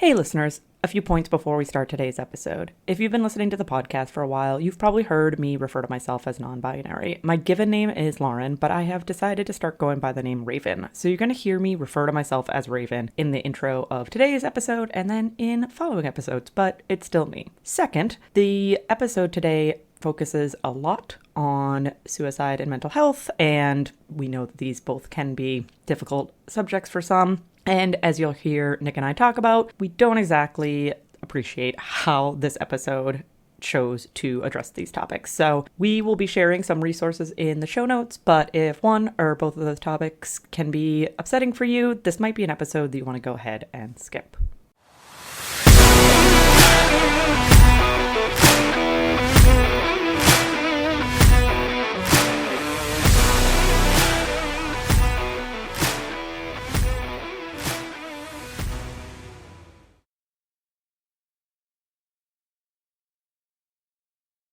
Hey listeners, a few points before we start today's episode. If you've been listening to the podcast for a while, you've probably heard me refer to myself as non-binary. My given name is Lauren, but I have decided to start going by the name Raven. So you're going to hear me refer to myself as Raven in the intro of today's episode and then in following episodes, but it's still me. Second, the episode today focuses a lot on suicide and mental health, and we know that these both can be difficult subjects for some. And as you'll hear Nick and I talk about, we don't exactly appreciate how this episode chose to address these topics. So we will be sharing some resources in the show notes, but if one or both of those topics can be upsetting for you, this might be an episode that you want to go ahead and skip.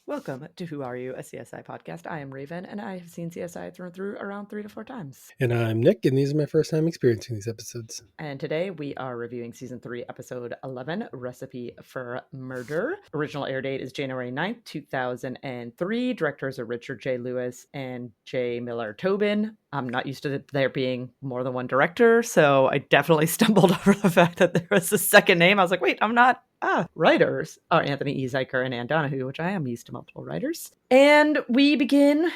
Welcome to Who Are You, a CSI podcast. I am Raven, and I have seen CSI through around 3 to 4 times. And I'm Nick, and these are my first time experiencing these episodes. And today we are reviewing Season 3, Episode 11, Recipe for Murder. Original air date is January 9th, 2003. Directors are Richard J. Lewis and J. Miller Tobin. I'm not used to there being more than one director, so I definitely stumbled over the fact that there was a second name. I was like, wait, I'm not... writers are Anthony E. Zeiker and Ann Donahue, which I am used to multiple writers. And we begin,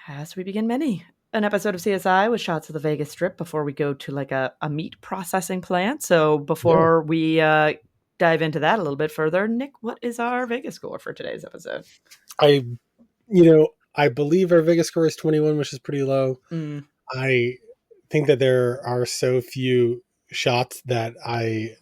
as we begin many, an episode of CSI with shots of the Vegas Strip before we go to like a meat processing plant. So before we dive into that a little bit further, Nick, what is our Vegas score for today's episode? I believe our Vegas score is 21, which is pretty low. I think that there are so few shots that I...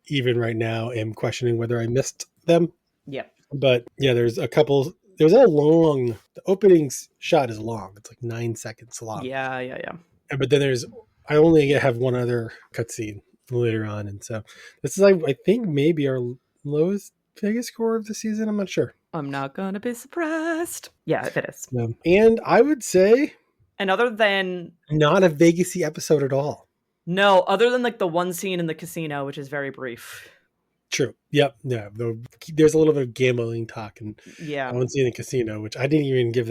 even right now am questioning whether I missed them. Yep. But yeah, there's a couple. There's a long... the opening shot is long. It's like 9 seconds long. Yeah. But then I only have one other cutscene later on. And so this is, I think, maybe our lowest Vegas score of the season. I'm not sure. I'm not going to be surprised. Yeah, it is. And I would say... and other than... not a Vegas-y episode at all. No, other than like the one scene in the casino, which is very brief. True. Yep. Yeah. There's a little bit of gambling talk, and one scene in the casino, which I didn't even give.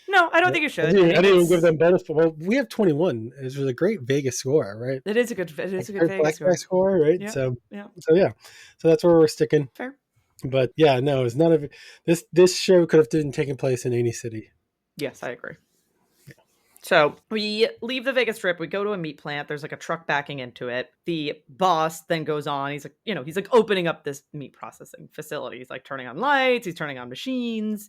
No, I don't think you should. I didn't even give them bonus. But we have 21. It's a great Vegas score, right? It is a good Vegas score, right? Yeah. So that's where we're sticking. Fair. But yeah, no, it's none of it. This show could have been taking place in any city. Yes, I agree. So we leave the Vegas Strip. We go to a meat plant. There's like a truck backing into it. The boss then goes on. He's like opening up this meat processing facility. He's like turning on lights. He's turning on machines.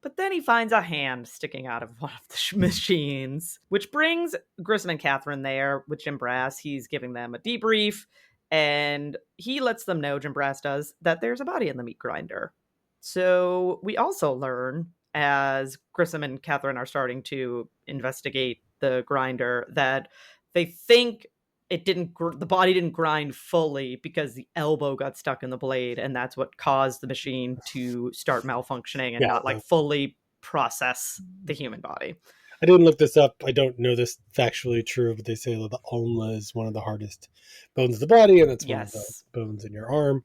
But then he finds a hand sticking out of one of the machines, which brings Grissom and Catherine there with Jim Brass. He's giving them a debrief, and he lets them know, Jim Brass does, that there's a body in the meat grinder. So we also learn, as Grissom and Catherine are starting to investigate the grinder, that they think the body didn't grind fully because the elbow got stuck in the blade, and that's what caused the machine to start malfunctioning and not like fully process the human body. I didn't look this up. I don't know this factually true, but they say the ulna is one of the hardest bones of the body, and it's one of the bones in your arm.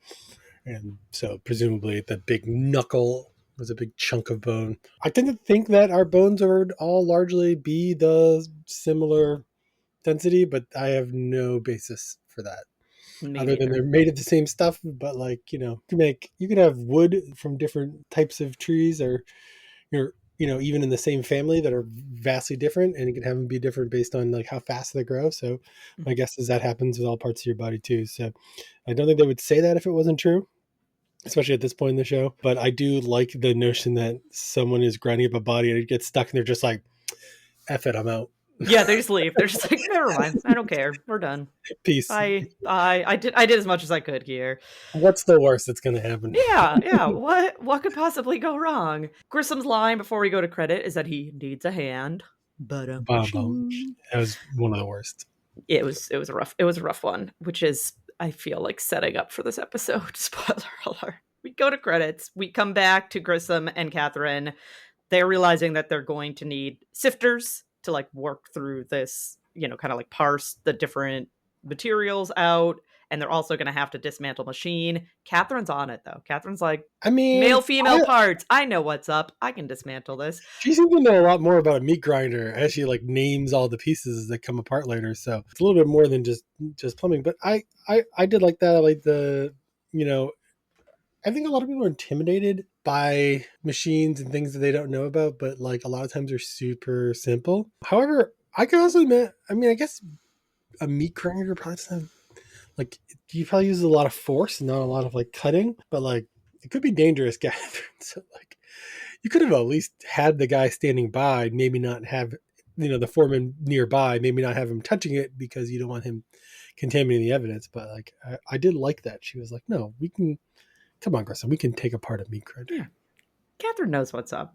And so presumably the big knuckle was a big chunk of bone. I tend to think that our bones would all largely be the similar density, but I have no basis for that. Other than they're made of the same stuff, but like, you can have wood from different types of trees, or even in the same family that are vastly different, and you can have them be different based on like how fast they grow. So my guess is that happens with all parts of your body too. So I don't think they would say that if it wasn't true, especially at this point in the show. But I do like the notion that someone is grinding up a body and it gets stuck and they're just like, F it, I'm out. Yeah, they just leave. They're just like, never mind. I don't care. We're done. Peace. I did as much as I could here. What's the worst that's going to happen? Yeah. What could possibly go wrong? Grissom's line before we go to credit is that he needs a hand, but that was one of the worst. It was a rough one, which is, I feel like, setting up for this episode. Spoiler alert. We go to credits. We come back to Grissom and Catherine. They're realizing that they're going to need sifters to like work through this, kind of like parse the different materials out. and they're also going to have to dismantle machine. Catherine's on it, though. Catherine's like, I mean, male-female parts. I know what's up. I can dismantle this. She seems to know a lot more about a meat grinder as she like names all the pieces that come apart later. So it's a little bit more than just plumbing. But I did like that. I like the, you know, I think a lot of people are intimidated by machines and things that they don't know about, but like a lot of times they're super simple. However, I can also admit, I mean, I guess a meat grinder probably doesn't have, like, you probably use a lot of force and not a lot of like cutting, but like it could be dangerous, Catherine. So like you could have at least had the guy standing by, maybe not have, you know, the foreman nearby, maybe not have him touching it because you don't want him contaminating the evidence. But like I did like that. She was like, no, we can, come on, Grissom, we can take apart a meat grinder. Yeah. Catherine knows what's up.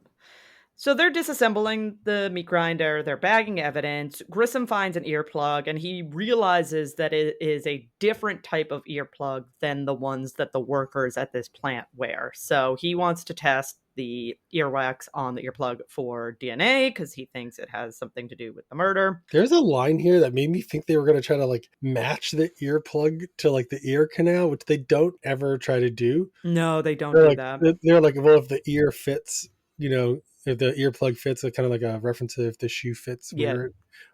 So they're disassembling the meat grinder, they're bagging evidence. Grissom finds an earplug, and he realizes that it is a different type of earplug than the ones that the workers at this plant wear. So he wants to test the earwax on the earplug for DNA because he thinks it has something to do with the murder. There's a line here that made me think they were going to try to like match the earplug to like the ear canal, which they don't ever try to do. No, they don't do like, that. They're like, well, if the ear fits, you know, if the earplug fits, it's kind of like a reference to if the shoe fits, or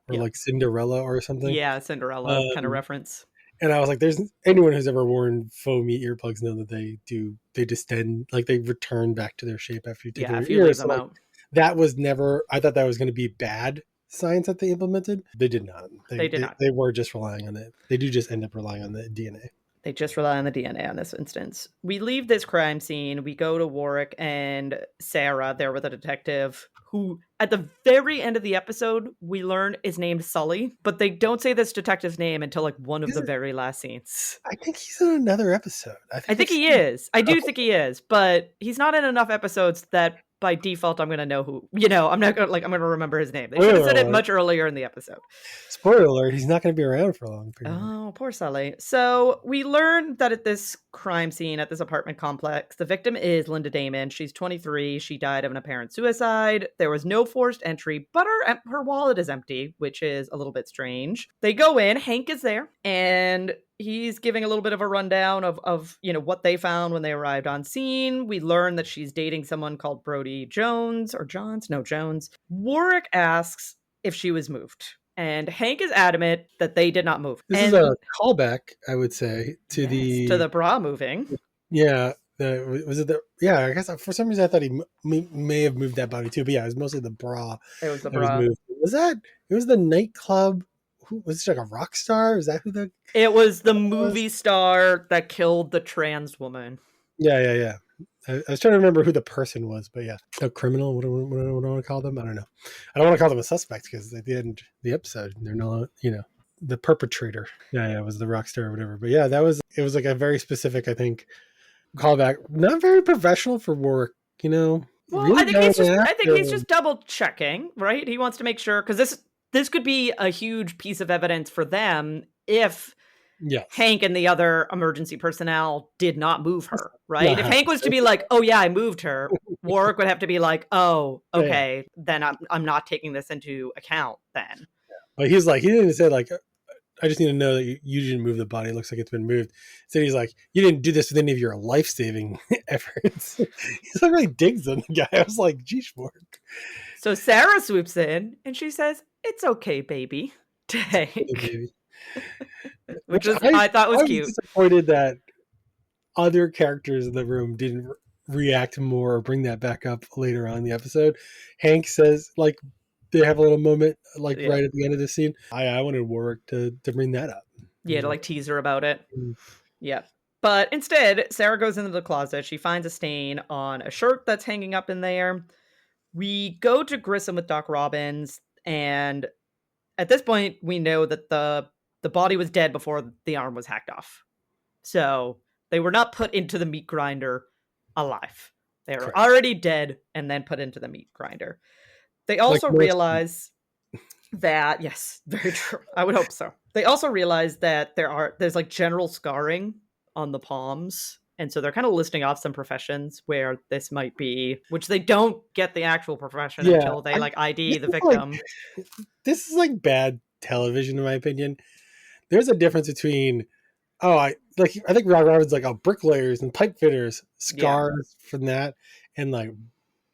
like Cinderella or something. Yeah, Cinderella kind of reference. And I was like, there's anyone who's ever worn foamy earplugs know that they distend, like they return back to their shape after you take their ears. So like, that was never, I thought that was going to be bad science that they implemented. They did not. They did not. They were just relying on it. They do just end up relying on the DNA. They just rely on the DNA on this instance. We leave this crime scene. We go to Warwick and Sarah there with a detective who, at the very end of the episode, we learn is named Sully. But they don't say this detective's name until like one of the very last scenes. I think he's in another episode. I think he is. I do think he is. But he's not in enough episodes that by default, I'm going to know who, you know, I'm not going to, like, I'm going to remember his name. They should have said it much earlier in the episode. Spoiler alert, he's not going to be around for a long period. Oh, poor Sully. So we learned that at this crime scene, at this apartment complex, the victim is Linda Damon. She's 23. She died of an apparent suicide. There was no forced entry, but her wallet is empty, which is a little bit strange. They go in. Hank is there, and he's giving a little bit of a rundown of you know, what they found when they arrived on scene. We learn that she's dating someone called Brody Jones, or Johns? No, Jones. Warwick asks if she was moved, and Hank is adamant that they did not move. This is a callback, I would say, to the bra moving. Yeah. I guess for some reason I thought he may have moved that body too, but yeah, it was mostly the bra. It was the bra. It was the nightclub. Who was she, like a rock star? Is that who it was the movie star that killed the trans woman. Yeah. I was trying to remember who the person was, but yeah. A criminal, what do I want to call them? I don't know. I don't want to call them a suspect because at the end of the episode, they're not, you know, the perpetrator. Yeah, it was the rock star or whatever. But yeah, it was like a very specific, I think, callback. Not very professional for Warwick, you know. Well, really I think he's just double checking, right? He wants to make sure, because this could be a huge piece of evidence for them if Hank and the other emergency personnel did not move her, right? Yeah. If Hank was to be like, oh yeah, I moved her, Warwick would have to be like, oh, okay, then I'm not taking this into account then. Yeah. But he's like, he didn't say like, I just need to know that you didn't move the body. It looks like it's been moved. So he's like, you didn't do this with any of your life-saving efforts. He's like, really digs on the guy. I was like, geesh, Warwick. So Sarah swoops in and she says, it's okay, baby. To Hank. Baby. Which I thought was cute. I was disappointed that other characters in the room didn't react more or bring that back up later on in the episode. Hank says, like, they have a little moment, like, right at the end of the scene. I wanted Warwick to bring that up. Yeah, to, like, tease her about it. Yeah. But instead, Sarah goes into the closet. She finds a stain on a shirt that's hanging up in there. We go to Grissom with Doc Robbins, and at this point, we know that the body was dead before the arm was hacked off. So they were not put into the meat grinder alive. They were already dead and then put into the meat grinder. They also realize that, yes, very true. I would hope so. They also realize that there's like general scarring on the palms. And so they're kind of listing off some professions where this might be, which they don't get the actual profession until they ID the victim. This is like bad television, in my opinion. There's a difference between Oh, I think Rock Robin's like, oh, bricklayers and pipe fitters, Yeah, scars from that, and like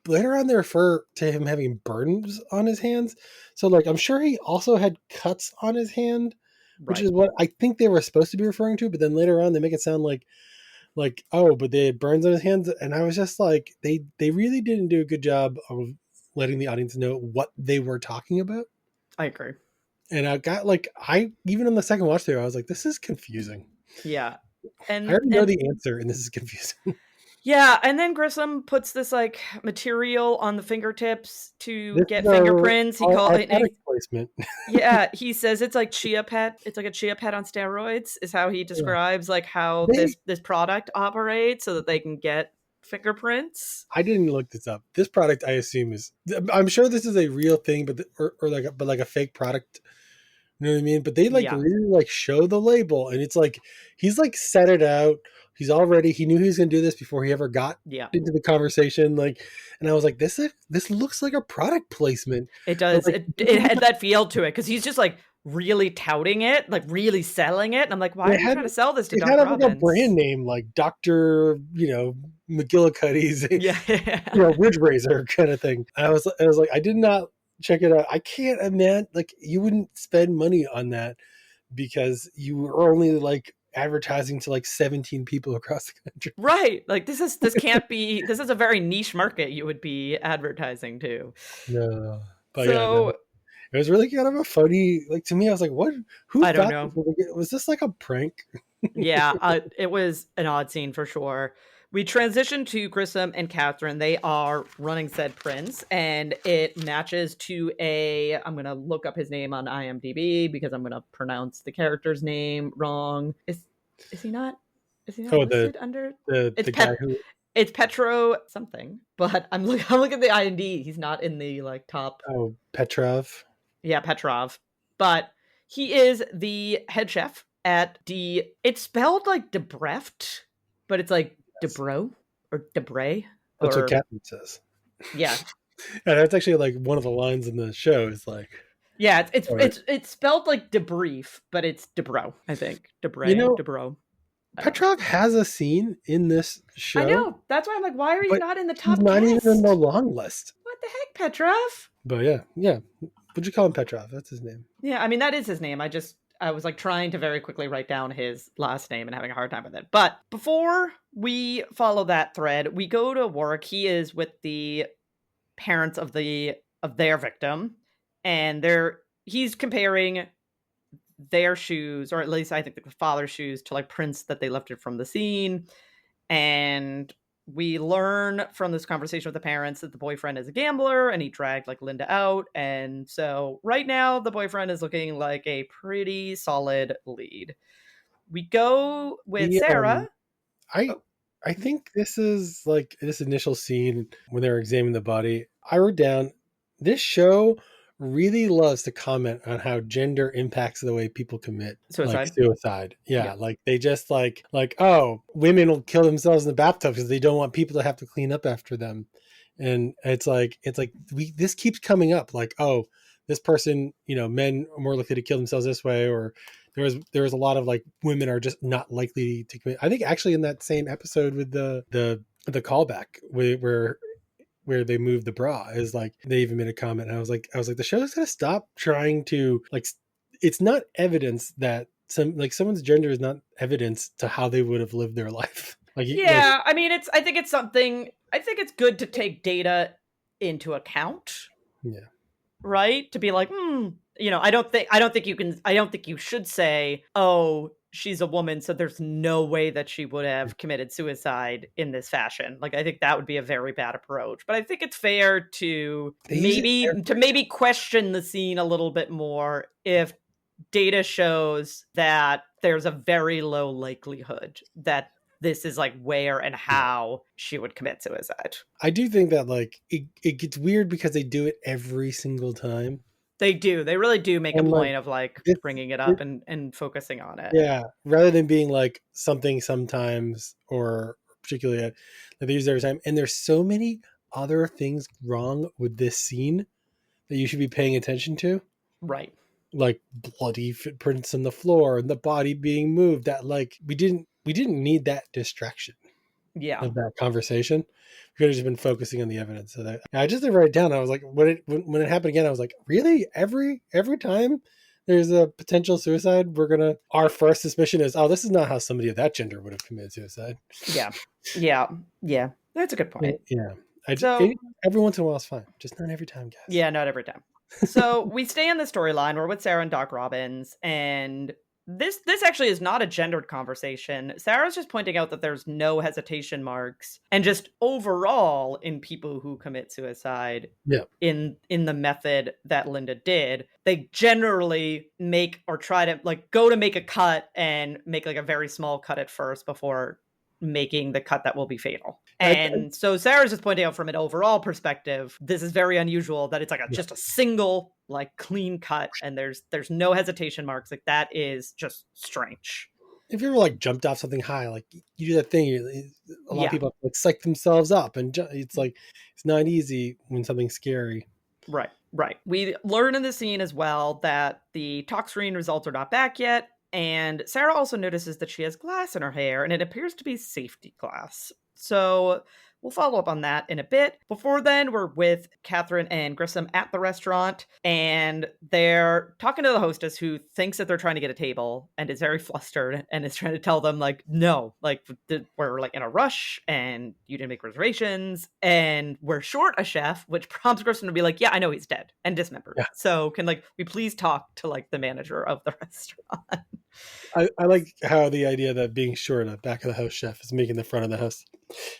later on they refer to him having burns on his hands. So like I'm sure he also had cuts on his hand, which right. is what I think they were supposed to be referring to. But then later on they make it sound like oh, but they had burns on his hands, and I was just like they really didn't do a good job of letting the audience know what they were talking about. I agree. And I got like I even on the second watch there I was like, this is confusing. Yeah. I And already know the answer, and this is confusing. yeah, and then Grissom puts this like material on the fingertips to This is get fingerprints. He call our and product placement. yeah, he says it's like chia pet. It's like a chia pet on steroids. Is how he Yeah. describes like how They this product operates so that they can get fingerprints. I didn't look this up. This product I assume is I'm sure this is a real thing, but or like but like a fake product. You know what I mean? But they like Yeah, really like show the label, and it's like he's like set it out. He knew he was gonna do this before he ever got yeah, into the conversation. Like, and I was like, this looks like a product placement. it But does. like It had that feel to it because he's just like really touting it, like really selling it. And I'm like, why they are you had trying to sell this to it had Doc like a brand Robbins? name like Doctor, McGillicuddy's, Yeah, Ridge Razor kind of thing. I was like, I did not check it out. I can't imagine like you wouldn't spend money on that because you were only like advertising to like 17 people across the country. right. Like this can't be. This is a very niche market you would be advertising to. No, but yeah, no, So it was really kind of a funny. Like to me, I was like, "What? Who I don't thought know. this was this like a prank?" Yeah, it was an odd scene for sure. We transition to Grissom and Catherine. They are running said prints, and it matches to a. I'm gonna look up his name on IMDb because I'm gonna pronounce the character's name wrong. Is he not? Is he not Oh, the listed under? the It's the guy Pet. who It's Petro something, but I'm looking at the IMDb. He's not in the like top. Petrov. Yeah, Petrov, but he is the head chef at the. It's spelled like Debreft, but it's like Yes. Debro or Debray That's what or Catherine says, yeah, and that's actually like one of the lines in the show. Is like, yeah. It's all right, it's it's spelled like debrief, but it's Debro. I think you Debray, know, Debro. I don't know. Petrov has a scene in this I show, know. That's why I'm like, why are you but not in the he's top not even in the cast? long list. What the heck, Petrov? But yeah. Would you call him Petrov? That's his name. Yeah, I mean that is his name. I was like trying to very quickly write down his last name and having a hard time with it. But before we follow that thread, we go to Warwick. He is with the parents of their victim, and he's comparing their shoes, or at least I think the father's shoes, to like prints that they lifted from the scene. And we learn from this conversation with the parents that the boyfriend is a gambler and he dragged like Linda out. And so right now the boyfriend is looking like a pretty solid lead. We go with The Sarah. I Oh, I think this is like this initial scene when they're examining the body. I wrote down this show really loves to comment on how gender impacts the way people commit like suicide. suicide. Yeah, Yeah. like they just like oh, women will kill themselves in the bathtub because they don't want people to have to clean up after them. And it's like we this keeps coming up like oh, this person, men are more likely to kill themselves this way, or there was a lot of like women are just not likely to commit. I think actually in that same episode with the callback where they moved the bra is like they even made a comment. And I was like the show's gonna stop trying to like it's not evidence that someone's gender is not evidence to how they would have lived their life. Yeah. I mean, I think it's something, I think it's good to take data into account, yeah, right? To be like, I don't think you should say, oh, she's a woman, so there's no way that she would have committed suicide in this fashion. Like, I think that would be a very bad approach. But I think it's fair to they use it maybe question the scene a little bit more if data shows that there's a very low likelihood that this is like where and yeah. how she would commit suicide. I do think that like it gets weird because they do it every single time. They do. They really do make a And like point of like this, bringing it this up and focusing on it. yeah, rather than being like something sometimes or particularly like they use it every time. And there's so many other things wrong with this scene that you should be paying attention to. Right. like bloody footprints on the floor and the body being moved, that like we didn't need that distraction of that conversation. We could have just been focusing on the evidence. So that I just didn't write it down. I was like, when it happened again, I was like, really? Every time there's a potential suicide, our first suspicion is, oh, this is not how somebody of that gender would have committed suicide. Yeah. That's a good point. Yeah. So every once in a while is fine. Just not every time, guys. Yeah, not every time. So we stay in the storyline. We're with Sarah and Doc Robbins, and this actually is not a gendered conversation. Sarah's just pointing out that there's no hesitation marks, and just overall in people who commit suicide, in the method that Linda did, they generally make or try to like go to make a cut and make like a very small cut at first before making the cut that will be fatal. And so Sarah's just pointing out from an overall perspective, this is very unusual that it's like just a single like clean cut and there's no hesitation marks. Like that is just strange. If you ever like jumped off something high, like you do that thing, a lot of people like psych themselves up, and it's like it's not easy when something's scary. Right. We learn in the scene as well that the tox screen results are not back yet. And Sarah also notices that she has glass in her hair, and it appears to be safety glass. So we'll follow up on that in a bit. Before then, we're with Catherine and Grissom at the restaurant, and they're talking to the hostess who thinks that they're trying to get a table and is very flustered and is trying to tell them, like, no, like, we're like in a rush and you didn't make reservations and we're short a chef, which prompts Grissom to be like, yeah, I know he's dead and dismembered. Yeah. So can like we please talk to like the manager of the restaurant? I like how the idea that being short a back of the house chef is making the front of the house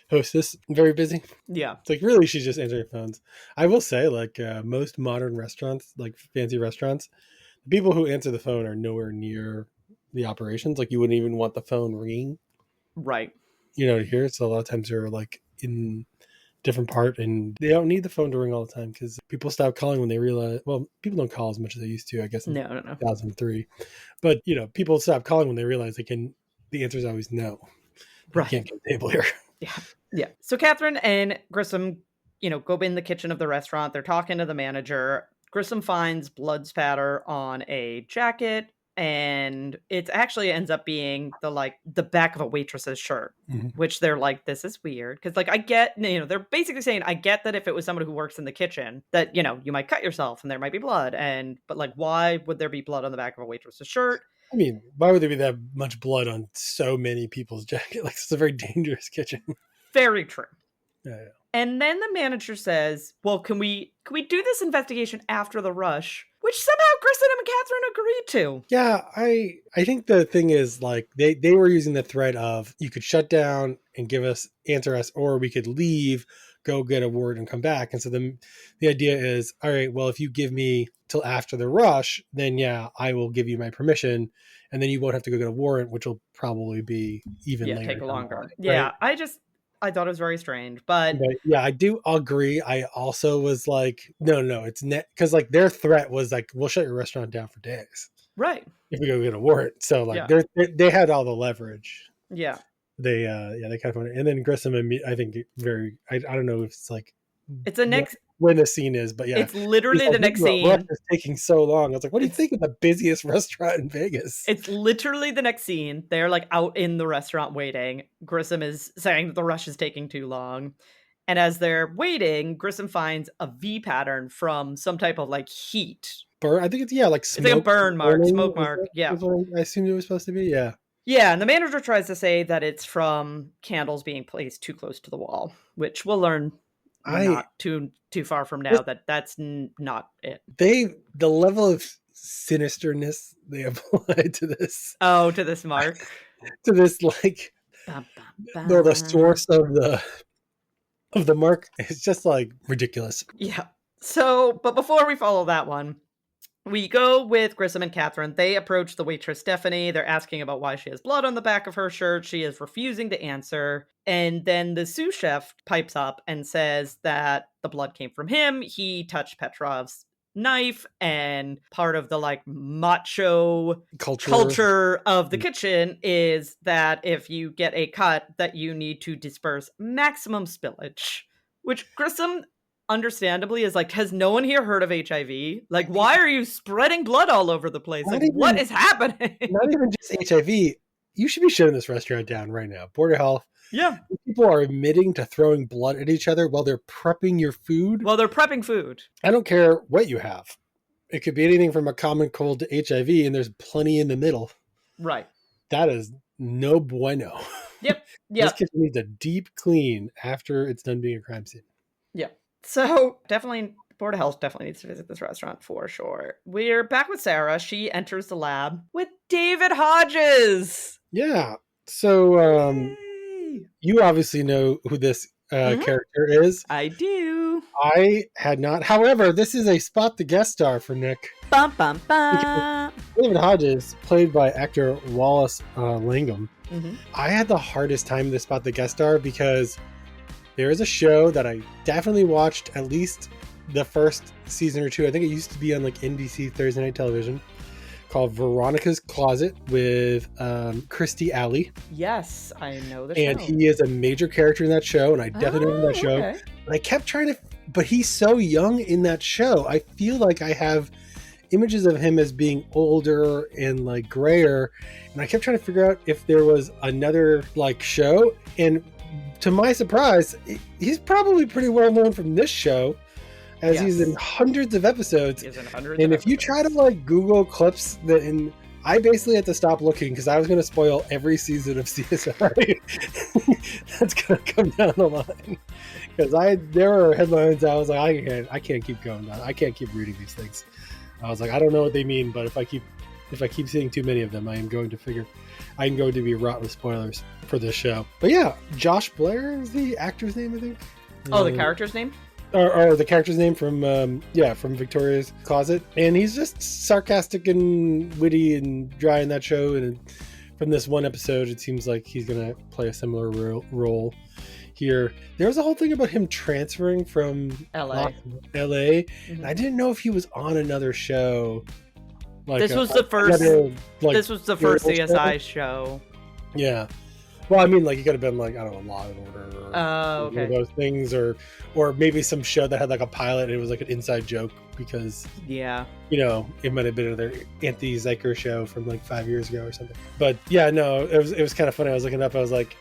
hostess very busy. Yeah. It's like really she's just answering phones. I will say like most modern restaurants, like fancy restaurants, the people who answer the phone are nowhere near the operations. Like you wouldn't even want the phone ringing. Right. You know, to hear it. So a lot of times they're like in different part and they don't need the phone to ring all the time because people stop calling when they realize, well, people don't call as much as they used to, I guess, in 2003. But, you know, people stop calling when they realize the answer is always no. Right. You can't get a table here. Yeah. So Catherine and Grissom, go in the kitchen of the restaurant. They're talking to the manager. Grissom finds blood spatter on a jacket, and it actually ends up being the back of a waitress's shirt, which they're like, this is weird. Because I get, they're basically saying, I get that if it was somebody who works in the kitchen that, you might cut yourself and there might be blood. But why would there be blood on the back of a waitress's shirt? I mean, why would there be that much blood on so many people's jacket? Like, it's a very dangerous kitchen. Very true. Yeah. And then the manager says, well, can we do this investigation after the rush? Which somehow Grissom and Catherine agreed to. Yeah, I think the thing is like they were using the threat of you could shut down and answer us, or we could leave, go get a word and come back. And so the idea is, all right, well, if you give me till after the rush, then yeah, I will give you my permission. And then you won't have to go get a warrant, which will probably be even later. Take longer. Right? Yeah, I thought it was very strange, but yeah, I do agree. I also was like, no, it's because like their threat was like, we'll shut your restaurant down for days, right? If we go get a warrant. So like they had all the leverage. Yeah, they kind of, and then Grissom and me, I think I don't know if it's like it's a next when the scene is, but yeah, it's literally the next scene. It's taking so long. I was like, what do you think of the busiest restaurant in Vegas? It's literally the next scene. They're like out in the restaurant waiting. Grissom is saying that the rush is taking too long. And as they're waiting, Grissom finds a V pattern from some type of like heat. Burn. I think it's like smoke. It's like a burn mark, smoke mark. Yeah. I assumed it was supposed to be. Yeah. Yeah, and the manager tries to say that it's from candles being placed too close to the wall, which we'll learn not too far from now that's not it. The level of sinisterness they applied to this. Oh, to this mark. To this like the source of the mark is just like ridiculous. Yeah. So, but before we follow that one, we go with Grissom and Catherine. They approach the waitress, Stephanie. They're asking about why she has blood on the back of her shirt. She is refusing to answer. And then the sous chef pipes up and says that the blood came from him. He touched Petrov's knife, and part of the like macho culture of the kitchen is that if you get a cut that you need to disperse maximum spillage, which Grissom understandably is like, has no one here heard of HIV? Like, why are you spreading blood all over the place? Like, what is happening? Not even just HIV. You should be shutting this restaurant down right now. Board of Health. Yeah. People are admitting to throwing blood at each other while they're prepping your food. Well, they're prepping food. I don't care what you have. It could be anything from a common cold to HIV, and there's plenty in the middle. Right. That is no bueno. Yep. This kitchen needs a deep clean after it's done being a crime scene. Yeah. So definitely, Board of Health definitely needs to visit this restaurant for sure. We're back with Sarah. She enters the lab with David Hodges. Yeah. So you obviously know who this character is. I do. I had not. However, this is a spot the guest star for Nick. Bum, bum, bum. David Hodges, played by actor Wallace Langham. I had the hardest time to spot the guest star because there is a show that I definitely watched at least the first season or two. I think it used to be on like NBC Thursday night television, called Veronica's Closet with Kirstie Alley. Yes, I know the show. And he is a major character in that show, and I definitely know that show. Okay. But I kept trying to, but he's so young in that show. I feel like I have images of him as being older and like grayer, and I kept trying to figure out if there was another like show. And to my surprise, he's probably pretty well known from this show, as he's in hundreds of episodes. And if you try to like Google clips and I basically had to stop looking because I was going to spoil every season of CSI that's going to come down the line. Because there were headlines I was like, I can't keep going down. I can't keep reading these things. I was like, I don't know what they mean, but if I keep seeing too many of them, I'm going to be wrought with spoilers for this show. But yeah, Josh Blair is the actor's name, I think. Oh, the character's name? Or the character's name from Victoria's Closet. And he's just sarcastic and witty and dry in that show. And from this one episode, it seems like he's going to play a similar role here. There was a whole thing about him transferring from LA. And I didn't know if he was on another show. Like this was the first CSI show. Yeah. Well, I mean, like, he could have been like, I don't know, Law and Order or one of those things, or maybe some show that had like a pilot and it was like an inside joke because, it might have been another Anthony Zeiker show from like 5 years ago or something. But yeah, no, it was kind of funny. I was looking up, I was like,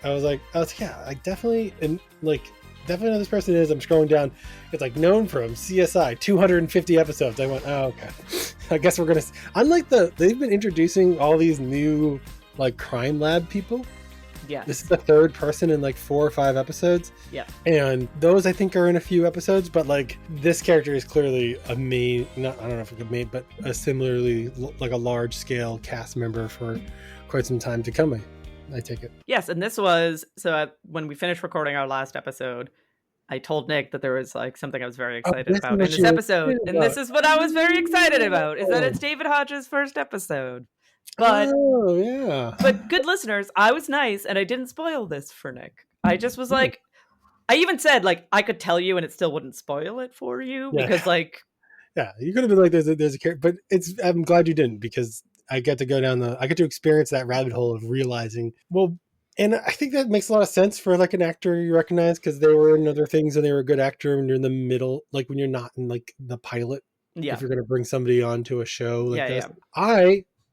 yeah, I definitely know this person is. I'm scrolling down. It's like known from CSI 250 episodes. I went, oh, okay. I guess we're going to, unlike they've been introducing all these new like crime lab people. Yeah. This is the third person in like 4 or 5 episodes. Yeah. And those I think are in a few episodes, but like this character is clearly I don't know if it's a main, but a similarly like a large scale cast member for quite some time to come. I take it. Yes. And this was, when we finished recording our last episode, I told Nick that there was like something I was very excited about in this episode. And this is what I was very excited about, is that it's David Hodges' first episode. But but good listeners, I was nice and I didn't spoil this for Nick. I just was like, I even said like I could tell you and it still wouldn't spoil it for you because like you could have been like there's a character, but I'm glad you didn't, because I get to experience that rabbit hole of realizing, well, and I think that makes a lot of sense for like an actor you recognize because they were in other things and they were a good actor when you're in the middle, like when you're not in like the pilot. If you're going to bring somebody onto a show like this.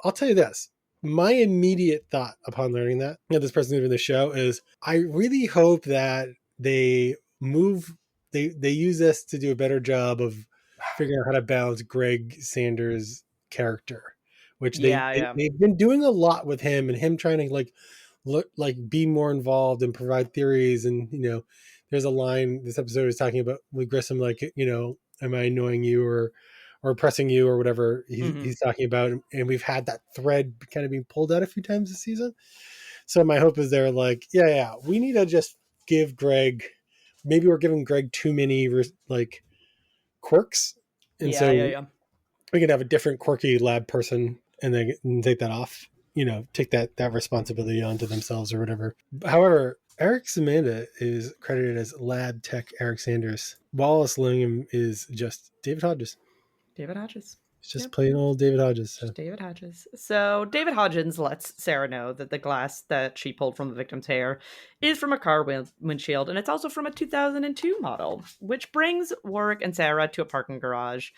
I'll tell you this. My immediate thought upon learning that this person leaving the show is I really hope that they use this to do a better job of figuring out how to balance Greg Sanders' character, which they've been doing a lot with him and him trying to be more involved and provide theories. And, there's a line this episode is talking about with Grissom, like, am I annoying you or oppressing you or whatever he's talking about. And we've had that thread kind of being pulled out a few times this season. So my hope is they're like, we need to just give Greg, maybe we're giving Greg too many like quirks. And we can have a different quirky lab person and then take that off, take that responsibility onto themselves or whatever. However, Eric Samanda is credited as Lab Tech Eric Sanders. Wallace Langham is just David Hodges. David Hodges. It's just plain old David Hodges. So. Just David Hodges. So David Hodges lets Sarah know that the glass that she pulled from the victim's hair is from a car windshield, and it's also from a 2002 model, which brings Warwick and Sarah to a parking garage.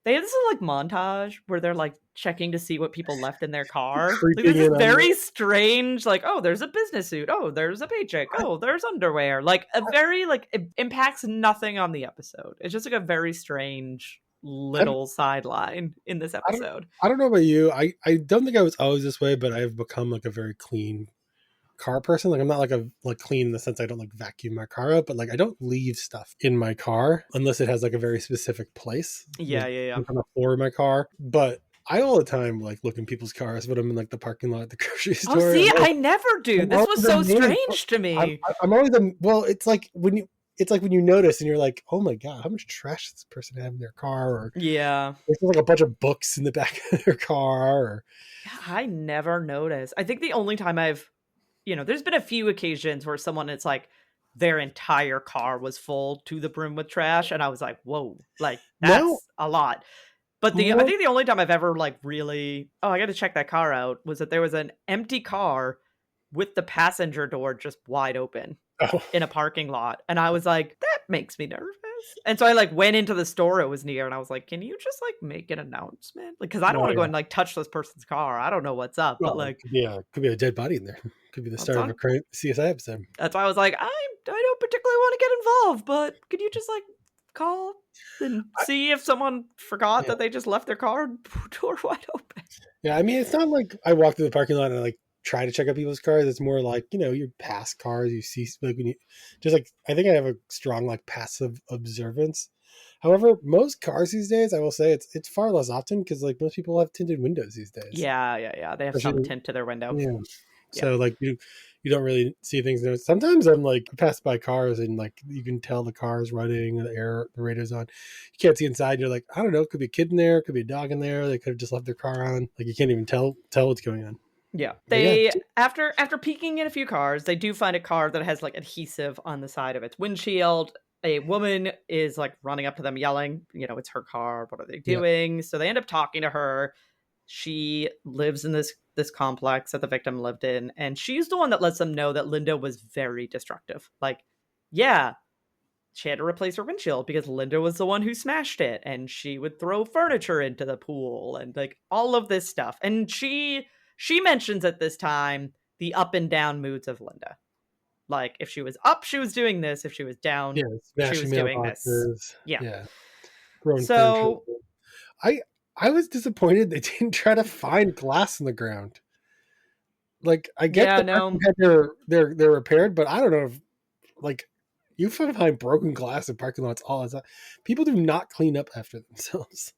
They have this like montage where they're like checking to see what people left in their car. Like, this is very strange. Like, oh, there's a business suit. Oh, there's a paycheck. Oh, there's underwear. Like a very like it impacts nothing on the episode. It's just like a very strange little sideline in this episode. I don't know about you. I don't think I was always this way, but I've become like a very clean car person. Like I'm not like clean in the sense I don't like vacuum my car up, but like I don't leave stuff in my car unless it has like a very specific place. Yeah. On the floor of my car. But I all the time like look in people's cars when I'm in like the parking lot at the grocery store. Oh, see, I never do. This was so strange to me. I'm always it's like when you notice and you're like, oh my god, how much trash does this person have in their car? Or yeah, there's like a bunch of books in the back of their car. Or I never noticed. I think the only time there's been a few occasions where it's like their entire car was full to the brim with trash, and I was like, whoa, like that's a lot. But I think the only time I've ever like really, I got to check that car out, was that there was an empty car with the passenger door just wide open in a parking lot. And I was like, that makes me nervous. And so I like went into the store it was near, and I was like, can you just like make an announcement? Like, cause I don't want to go and like touch this person's car. I don't know what's up, but like, it could be a dead body in there. Could be the start of a CSI episode. That's why I was like, I don't particularly want to get involved, but could you just like call and see if someone forgot that they just left their car door wide open? Yeah, I mean, it's not like I walk through the parking lot and I like try to check out people's cars. It's more like, you pass cars, you see, like when you just like, I think I have a strong like passive observance. However, most cars these days, I will say it's far less often because like most people have tinted windows these days. Yeah. They have some tint to their window. Yeah. So like you don't really see things there. Sometimes I'm like pass by cars and like you can tell the car's running, the radio's on. You can't see inside. And you're like, I don't know, it could be a kid in there, it could be a dog in there. They could have just left their car on. Like you can't even tell what's going on. Yeah. After peeking in a few cars, they do find a car that has like adhesive on the side of its windshield. A woman is like running up to them yelling, it's her car. What are they doing? Yeah. So they end up talking to her. She lives in this complex that the victim lived in, and she's the one that lets them know that Linda was very destructive. Like, yeah, she had to replace her windshield because Linda was the one who smashed it, and she would throw furniture into the pool and like all of this stuff. And she mentions at this time the up and down moods of Linda. Like if she was up, she was doing this. If she was down, she was doing this. Yeah. So I was disappointed they didn't try to find glass in the ground. Like I get they're repaired, but I don't know if like you find broken glass in parking lots all the time. People do not clean up after themselves.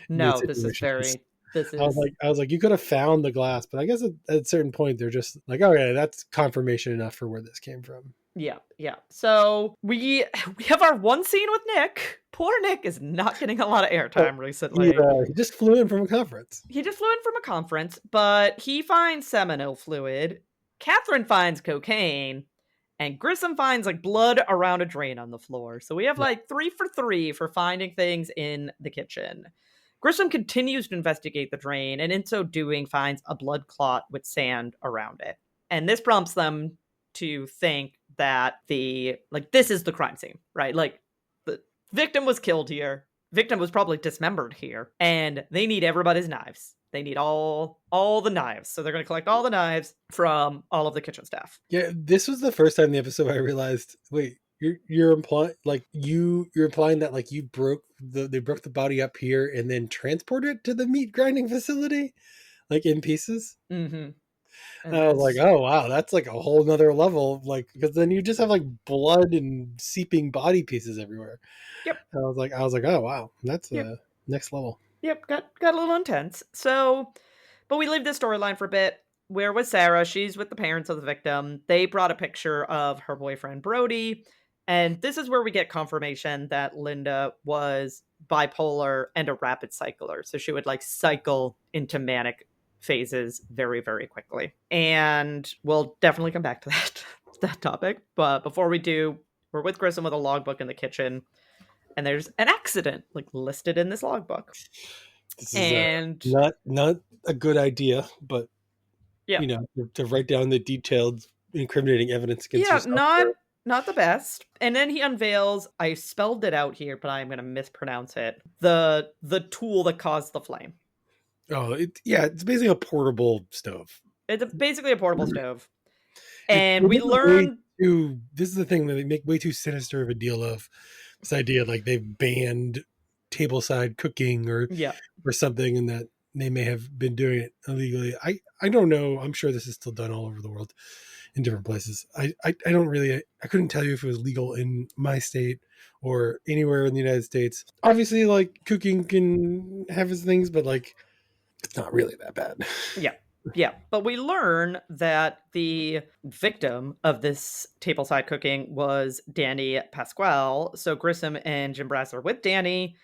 No, this is I was like, you could have found the glass, but I guess at a certain point they're just like, okay, that's confirmation enough for where this came from. Yeah. So we have our one scene with Nick. Poor Nick is not getting a lot of airtime recently. He just flew in from a conference. But he finds seminal fluid. Catherine finds cocaine. And Grissom finds like blood around a drain on the floor. So we have like 3 for 3 for finding things in the kitchen. Grissom continues to investigate the drain, and in so doing finds a blood clot with sand around it. And this prompts them to think that this is the crime scene, right? Like the victim was killed here. Victim was probably dismembered here, and they need everybody's knives. They need all the knives. So they're going to collect all the knives from all of the kitchen staff. Yeah, this was the first time in the episode I realized, wait, you're implying you're implying that like they broke the body up here and then transported it to the meat grinding facility, like in pieces. Mm-hmm. And I was like, oh wow, that's like a whole nother level, like because then you just have like blood and seeping body pieces everywhere. Yep. And I was like, oh wow, that's next level. Yep, got a little intense. So, but we leave this storyline for a bit. We're with Sarah. She's with the parents of the victim. They brought a picture of her boyfriend Brody. And this is where we get confirmation that Linda was bipolar and a rapid cycler. So she would like cycle into manic phases very, very quickly. And we'll definitely come back to that topic. But before we do, we're with Grissom with a logbook in the kitchen. And there's an accident like listed in this logbook. This is And not a good idea, but yeah, to write down the detailed incriminating evidence against yeah, yourself. not the best. And then he unveils, I spelled it out here, but I'm going to mispronounce it. The tool that caused the flame. Oh, it's basically a portable stove. It's basically a portable stove. It, And we learn. This is the thing that they make way too sinister of a deal of this idea, like they've banned tableside cooking or Yeah. something, and that they may have been doing it illegally. I don't know. I'm sure this is still done all over the world in different places. I don't really. I couldn't tell you if it was legal in my state or anywhere in the United States. Obviously, like cooking can have its things, but like it's not really that bad. Yeah. Yeah. But we learn that the victim of this tableside cooking was Danny Pasquale. So Grissom and Jim Brass are with Danny.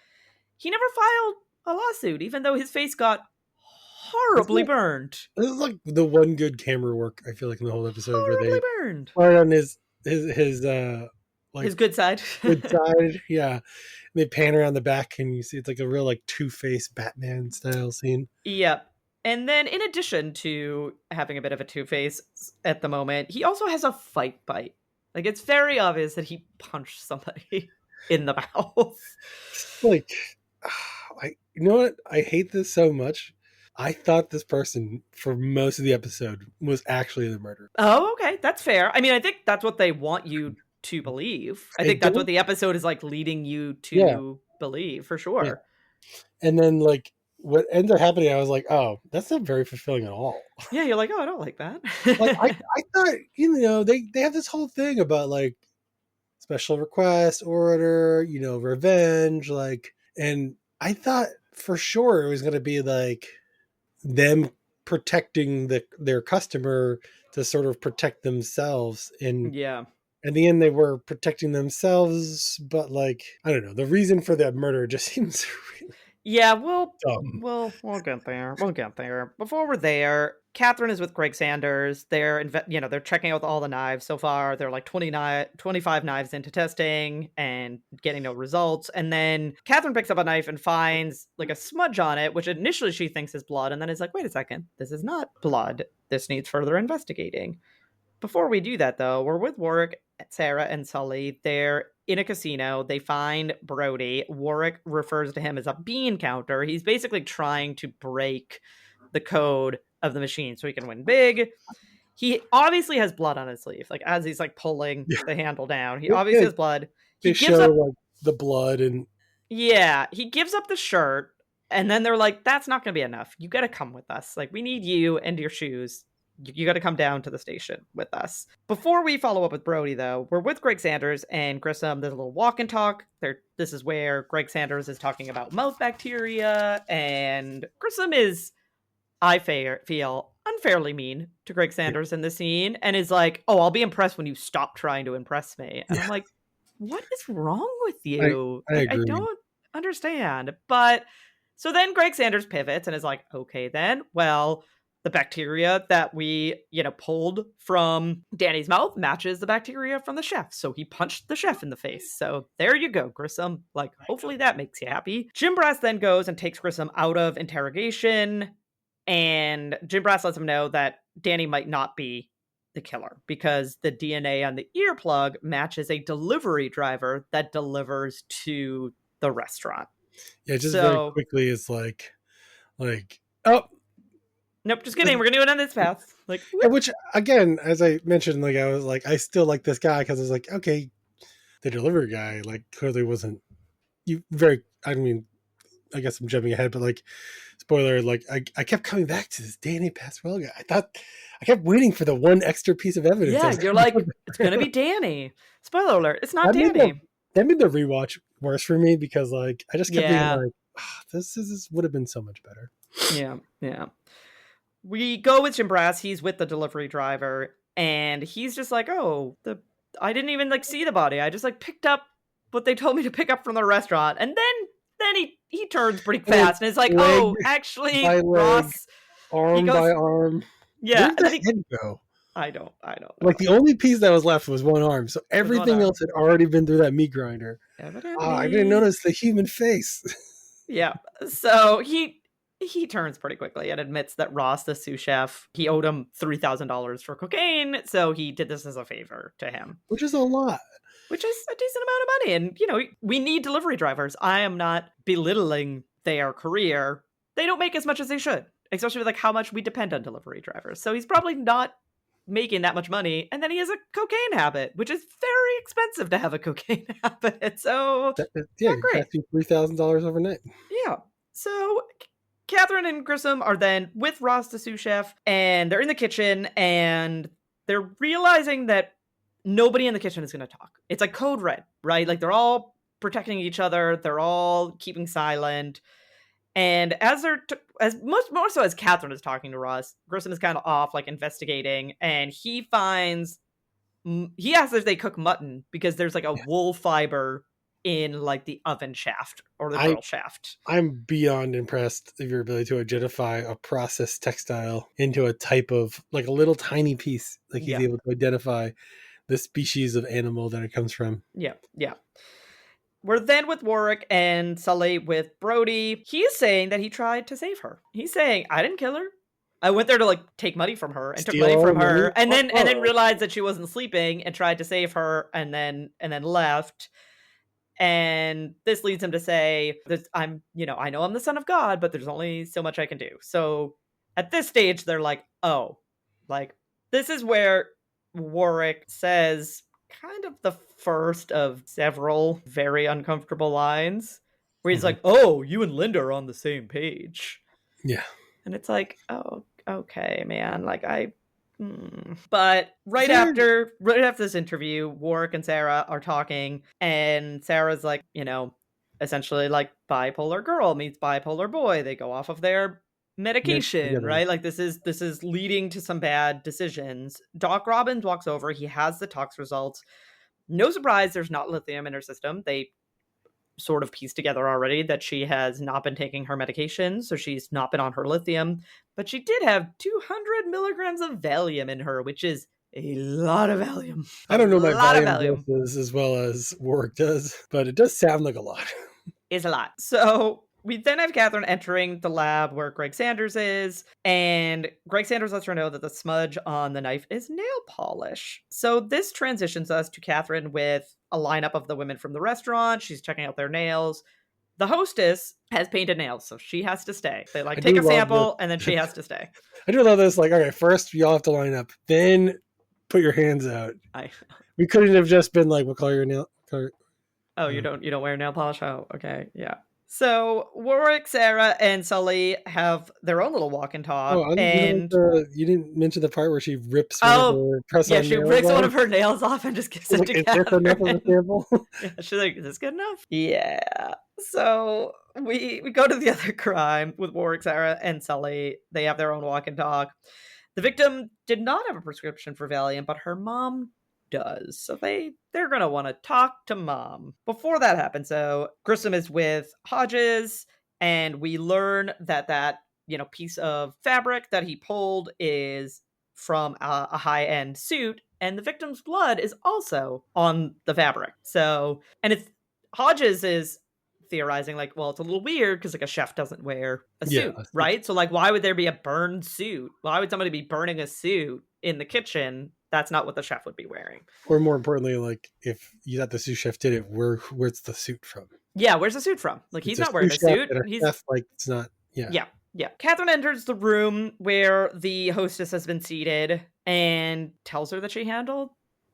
He never filed a lawsuit, even though his face got horribly burned. This is like the one good camera work I feel like in the whole episode where they burned. are on his like his good side. Good side, yeah. And they pan around the back and you see it's like a real like Two-Face Batman style scene. Yep. And then in addition to having a bit of a Two-Face at the moment, he also has a fight bite. Like it's very obvious that he punched somebody in the mouth. Like, you know what? I hate this so much. I thought this person for most of the episode was actually the murderer. Oh, okay. That's fair. I mean, I think that's what they want you to believe. I think that's what the episode is like leading you to believe, for sure. Yeah. And then like what ends up happening, I was like, oh, that's not very fulfilling at all. Yeah, you're like, oh, I don't like that. Like I thought, they have this whole thing about like special request order, revenge, like, and I thought for sure it was going to be like them protecting their customer to sort of protect themselves. And yeah, in the end they were protecting themselves, but like, I don't know, the reason for that murder just seems really dumb. We'll get there. We'll get there. Before we're there, Catherine is with Greg Sanders. They're they're checking out all the knives so far. They're like 25 knives into testing and getting no results. And then Catherine picks up a knife and finds like a smudge on it, which initially she thinks is blood, and then is like, wait a second, this is not blood. This needs further investigating. Before we do that, though, we're with Warwick, Sarah, and Sully. They're in a casino. They find Brody. Warwick refers to him as a bean counter. He's basically trying to break the code of the machine so he can win big. He obviously has blood on his sleeve. Like, as he's like pulling the handle down, he obviously has blood. They show like the blood and... Yeah, he gives up the shirt, and then they're like, that's not going to be enough. You got to come with us. Like, we need you and your shoes. You got to come down to the station with us. Before we follow up with Brody, though, we're with Greg Sanders and Grissom. There's a little walk and talk. This is where Greg Sanders is talking about mouth bacteria, and Grissom is, I feel, unfairly mean to Greg Sanders in the scene, and is like, oh, I'll be impressed when you stop trying to impress me. And I'm like, what is wrong with you? I don't understand. But so then Greg Sanders pivots and is like, okay, then, well, the bacteria that we, pulled from Danny's mouth matches the bacteria from the chef. So he punched the chef in the face. So there you go, Grissom. Like, hopefully that makes you happy. Jim Brass then goes and takes Grissom out of interrogation. And Jim Brass lets him know that Danny might not be the killer because the DNA on the earplug matches a delivery driver that delivers to the restaurant. Yeah, just very quickly it's like, oh, nope, just kidding. We're going to do it on this path. Like, which, again, as I mentioned, like, I was like, I still like this guy because I was like, okay, the delivery guy, like, clearly wasn't I mean, I guess I'm jumping ahead, but like, spoiler, like, I kept coming back to this Danny Pasquale guy. I kept waiting for the one extra piece of evidence. Yeah, you're like, it's going to be Danny. Spoiler alert, it's not Danny. That made the rewatch worse for me because, like, I just kept being like, this would have been so much better. Yeah. We go with Jim Brass. He's with the delivery driver, and he's just like, oh, I didn't even like see the body. I just like picked up what they told me to pick up from the restaurant. And then he turns pretty fast and is like, oh, actually, Ross, arm by arm. Yeah. Where did the head go? I don't know. Like, the only piece that was left was one arm. So everything else had already been through that meat grinder. Evidently. Oh, I didn't notice the human face. Yeah. So he turns pretty quickly and admits that Ross, the sous chef, he owed him $3,000 for cocaine, so he did this as a favor to him. Which is a lot. Which is a decent amount of money. And, you know, we need delivery drivers. I am not belittling their career. They don't make as much as they should, especially with like how much we depend on delivery drivers. So he's probably not making that much money. And then he has a cocaine habit, which is very expensive to have a cocaine habit. So yeah, it costs you $3,000 overnight. Yeah. So Catherine and Grissom are then with Ross, the sous chef, and they're in the kitchen, and they're realizing that nobody in the kitchen is going to talk. It's like code red, right? Like they're all protecting each other. They're all keeping silent. And as more so as Catherine is talking to Ross, Grissom is kind of off, like investigating, and he asks if they cook mutton because there's like a wool fiber in like the oven shaft or the grill shaft. I'm beyond impressed of your ability to identify a processed textile into a type of like a little tiny piece. Like he's able to identify the species of animal that it comes from. Yeah. We're then with Warwick and Sully with Brody. He's saying that he tried to save her. He's saying, I didn't kill her. I went there to like take money from her and took money from her and then realized that she wasn't sleeping and tried to save her and then left. And this leads him to say, I know I'm the son of God, but there's only so much I can do. So at this stage, they're like, oh, like this is where Warwick says kind of the first of several very uncomfortable lines where he's like, oh, you and Linda are on the same page. Yeah. And it's like, oh, okay, man. Like But right after this interview, Warwick and Sarah are talking, and Sarah's like, essentially like bipolar girl meets bipolar boy. They go off of their medication, right? Like this is leading to some bad decisions. Doc Robbins walks over. He has the tox results. No surprise, there's not lithium in her system. They sort of pieced together already that she has not been taking her medication, so she's not been on her lithium, but she did have 200 milligrams of Valium in her, which is a lot of Valium. I don't know my Valium doses as well as Warwick does, but it does sound like a lot. It's a lot. So we then have Catherine entering the lab where Greg Sanders is, and Greg Sanders lets her know that the smudge on the knife is nail polish. So this transitions us to Catherine with a lineup of the women from the restaurant. She's checking out their nails. The hostess has painted nails, so she has to stay. They take a sample, and then she has to stay. I do love this. Like, okay, first you all have to line up, then put your hands out. We couldn't have just been like, what color your nail? Oh, you don't wear nail polish? Oh, okay, yeah. So Warwick, Sarah, and Sully have their own little walk and talk. Oh, and you didn't mention the part where she rips one of her press-on nails. She rips one of her nails off and just gives it to Catherine. Is this enough of a sample? Yeah, she's like, is this good enough? Yeah. So we go to the other crime with Warwick, Sarah, and Sully. They have their own walk and talk. The victim did not have a prescription for Valium, but her mom does. So they're going to want to talk to mom. Before that happens, so Grissom is with Hodges, and we learn that piece of fabric that he pulled is from a high-end suit, and the victim's blood is also on the fabric. So, and it's Hodges is theorizing like, well, it's a little weird because like a chef doesn't wear a suit, right? So like, why would there be a burned suit? Why would somebody be burning a suit in the kitchen? That's not what the chef would be wearing. Or more importantly, like if you thought the sous chef did it, where's the suit from? Yeah, where's the suit from? Like he's not wearing a suit. He's like it's not. Yeah. Catherine enters the room where the hostess has been seated and tells her that she handled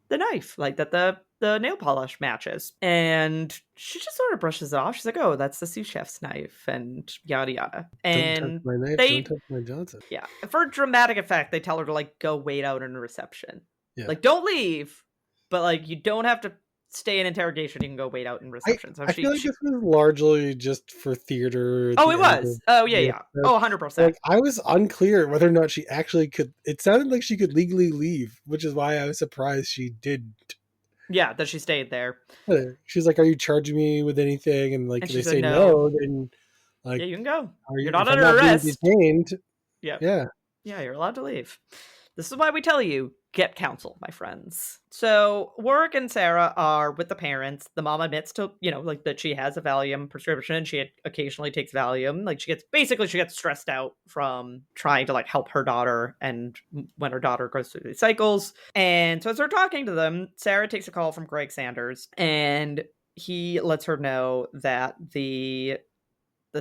the knife, like that the nail polish matches, and she just sort of brushes it off. She's like, "Oh, that's the sous chef's knife," and yada yada. And don't touch my knife, don't touch my Johnson. Yeah, for dramatic effect, they tell her to like go wait out in a reception. Yeah. Like don't leave, but like you don't have to stay in interrogation. You can go wait out in reception. I feel like this was largely just for theater. Oh, it was. Oh yeah. Oh, 100%. Like, I was unclear whether or not she actually could. It sounded like she could legally leave, which is why I was surprised she did. Yeah, that she stayed there. She's like, "Are you charging me with anything?" And like, they say no. Then like, yeah, you can go. You're not under arrest. Detained, yeah, you're allowed to leave. This is why we tell you get counsel, my friends. So Warwick and Sarah are with the parents. The mom admits to, like that she has a Valium prescription. She occasionally takes Valium. Like she gets stressed out from trying to like help her daughter and when her daughter goes through these cycles. And so as they're talking to them, Sarah takes a call from Greg Sanders and he lets her know that the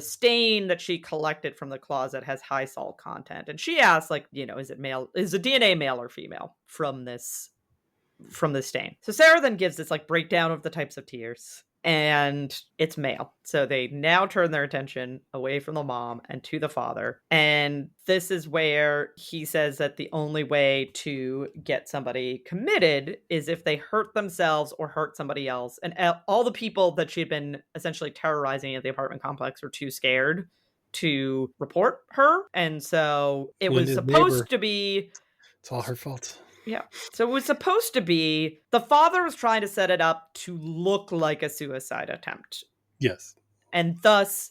stain that she collected from the closet has high salt content. And she asks, like, is it male? Is the DNA male or female from this stain? So Sarah then gives this like breakdown of the types of tears, and it's male. So they now turn their attention away from the mom and to the father. And this is where he says that the only way to get somebody committed is if they hurt themselves or hurt somebody else. And all the people that she'd been essentially terrorizing at the apartment complex were too scared to report her. And so it was supposed to be... It's all her fault. Yeah. So it was supposed to be the father was trying to set it up to look like a suicide attempt. Yes. And thus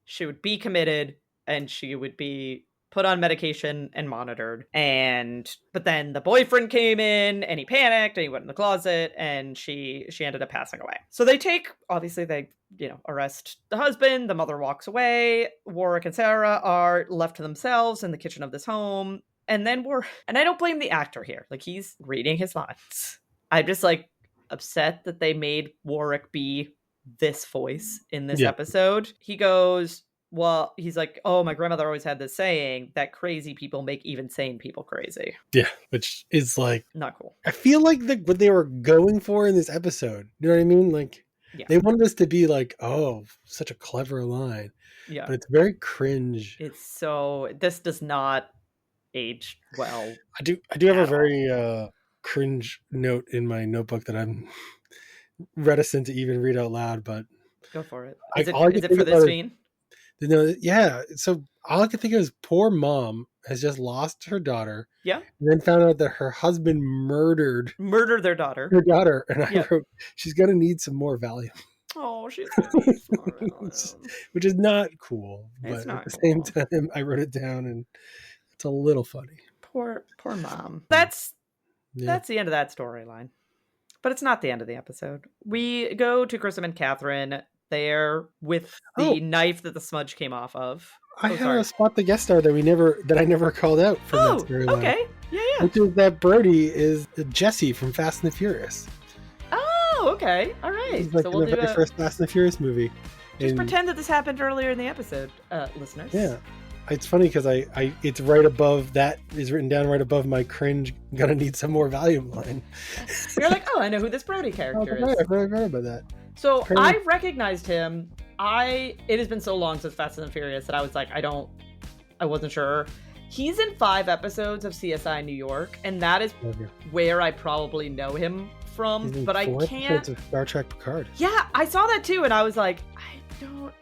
she would be committed and she would be put on medication and monitored. But then the boyfriend came in and he panicked and he went in the closet and she ended up passing away. So they arrest the husband. The mother walks away. Warwick and Sarah are left to themselves in the kitchen of this home. And then and I don't blame the actor here. Like, he's reading his lines. I'm just like upset that they made Warwick be this voice in this episode. He goes, well, he's like, oh, my grandmother always had this saying that crazy people make even sane people crazy. Yeah, which is like not cool. I feel like what they were going for in this episode, you know what I mean? Like, they wanted us to be like, oh, such a clever line. Yeah. But it's very cringe. This does not age well. I do have a very cringe note in my notebook that I'm reticent to even read out loud, but go for it. Is it for this scene? Yeah. So all I could think of is poor mom has just lost her daughter. Yeah. And then found out that her husband murdered their daughter. Her daughter. And I wrote, she's gonna need some more Valium. Oh, she's which is not cool. It's but not at the same time, I wrote it down and it's a little funny. Poor mom. That's the end of that storyline. But it's not the end of the episode. We go to Grissom and Catherine there with the knife that the smudge came off of. I had a spot the guest star that I never called out from that storyline. Okay. Yeah. Which is that Brody is Jesse from Fast and the Furious. Oh, okay. All right. He's like so in the very first Fast and the Furious movie. Just pretend that this happened earlier in the episode, listeners. Yeah. It's funny because it's right above that is written down right above my cringe gonna need some more Valium line. You're like, oh, I know who this Brody character is. I forgot about that. So I recognized him. It has been so long since Fast and the Furious that I was like, I wasn't sure. He's in 5 episodes of CSI New York, and that is where I probably know him from. But I can't. Of Star Trek Picard. Yeah, I saw that too, and I was like,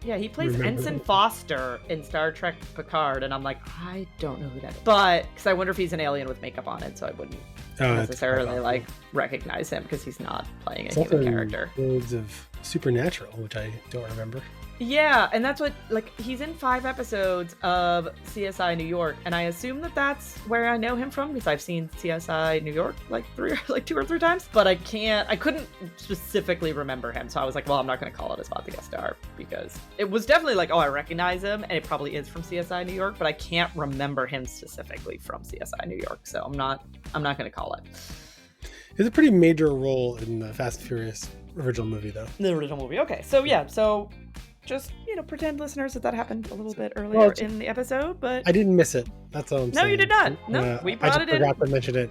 Yeah, he plays Ensign Foster in Star Trek Picard, and I'm like, I don't know who that is. But, because I wonder if he's an alien with makeup on it, so I wouldn't necessarily, recognize him, because he's not playing a human character. Loads of Supernatural, which I don't remember. Yeah, and that's what, he's in 5 episodes of CSI New York, and I assume that that's where I know him from, because I've seen CSI New York 2 or 3 times, but I couldn't specifically remember him, so I was like, well, I'm not going to call it a spot the guest star, because it was definitely I recognize him, and it probably is from CSI New York, but I can't remember him specifically from CSI New York, so I'm not going to call it. It's a pretty major role in the Fast and Furious original movie, though. The original movie, okay. So just, pretend, listeners, that happened a little bit earlier in the episode, but... I didn't miss it. That's all I'm saying. No, you did not. No, we brought it in. I just forgot to mention it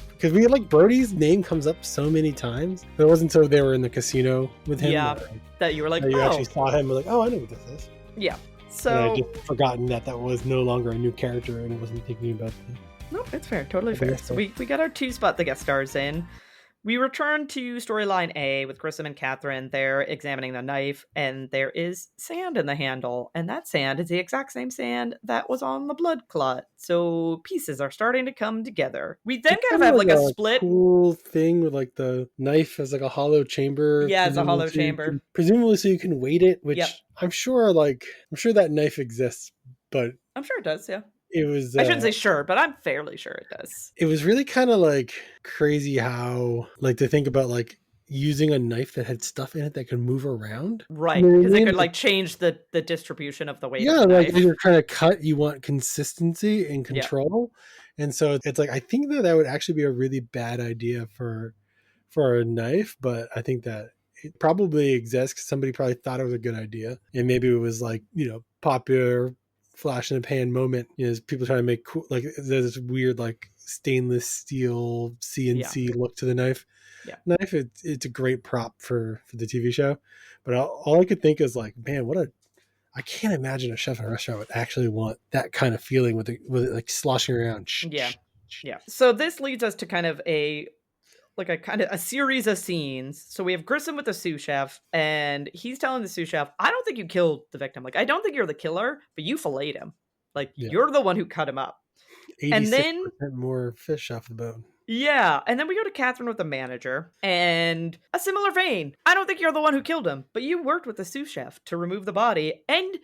because we Brody's name comes up so many times. It wasn't until they were in the casino with him. Yeah, that you were like, you actually saw him. Like, oh, I know what this is. Yeah. So... And I just forgotten that was no longer a new character and wasn't thinking about it. No, it's fair. Totally fair. So we got our 2 spot the guest stars in. We return to storyline A with Grissom and Catherine. They're examining the knife, and there is sand in the handle, and that sand is the exact same sand that was on the blood clot. So pieces are starting to come together. We then kind of have a split. Cool thing with the knife as a hollow chamber. Yeah, it's a hollow chamber. Presumably, so you can weight it. Which I'm sure that knife exists, but I'm sure it does. Yeah. It was I shouldn't say sure, but I'm fairly sure it does. it was really kind of like crazy how like to think about like using a knife that had stuff in it that could move around. You Right, know what I because it mean? could like change the distribution of the weight of Yeah, the like as knife. you're trying to cut, you want consistency and Yeah. control. And so it's like I think that that would actually be a really bad idea for a knife, but I think that it probably exists because somebody probably thought it was a good idea, and maybe it was like popular flash in the pan moment. People trying to make cool like there's this weird like stainless steel CNC look to the knife. Yeah. Knife, it's a great prop for the TV show, but all I could think is like, man, I can't imagine a chef in a restaurant would actually want that kind of feeling with it like sloshing around. Yeah. Yeah. So this leads us to kind of a series of scenes. So we have Grissom with the sous chef, and he's telling the sous chef, I don't think you killed the victim. Like, I don't think you're the killer, but you filleted him. Like, you're the one who cut him up. 86% And then more fish off the bone. Yeah. And then we go to Catherine with the manager, and a similar vein. I don't think you're the one who killed him, but you worked with the sous chef to remove the body, and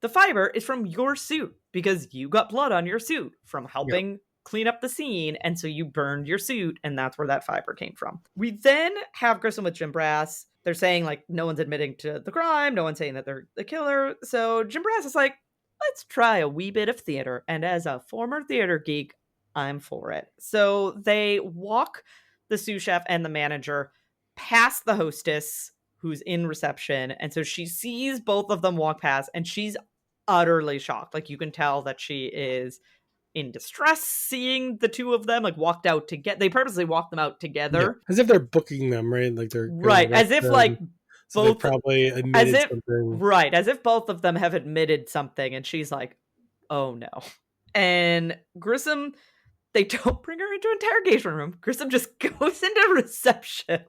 the fiber is from your suit because you got blood on your suit from helping clean up the scene, and so you burned your suit, and that's where that fiber came from. We then have Grissom with Jim Brass. They're saying, like, no one's admitting to the crime, no one's saying that they're the killer, so Jim Brass is like, let's try a wee bit of theater, and as a former theater geek, I'm for it. So they walk the sous chef and the manager past the hostess who's in reception, and so she sees both of them walk past, and she's utterly shocked. Like, you can tell that she is in distress seeing the two of them like walked out together. They purposely walked them out together, as if they're booking them, right? Like they're right, as if like so both probably admitted something, right, as if both of them have admitted something, and she's like, oh no. And Grissom, they don't bring her into interrogation room. Grissom just goes into reception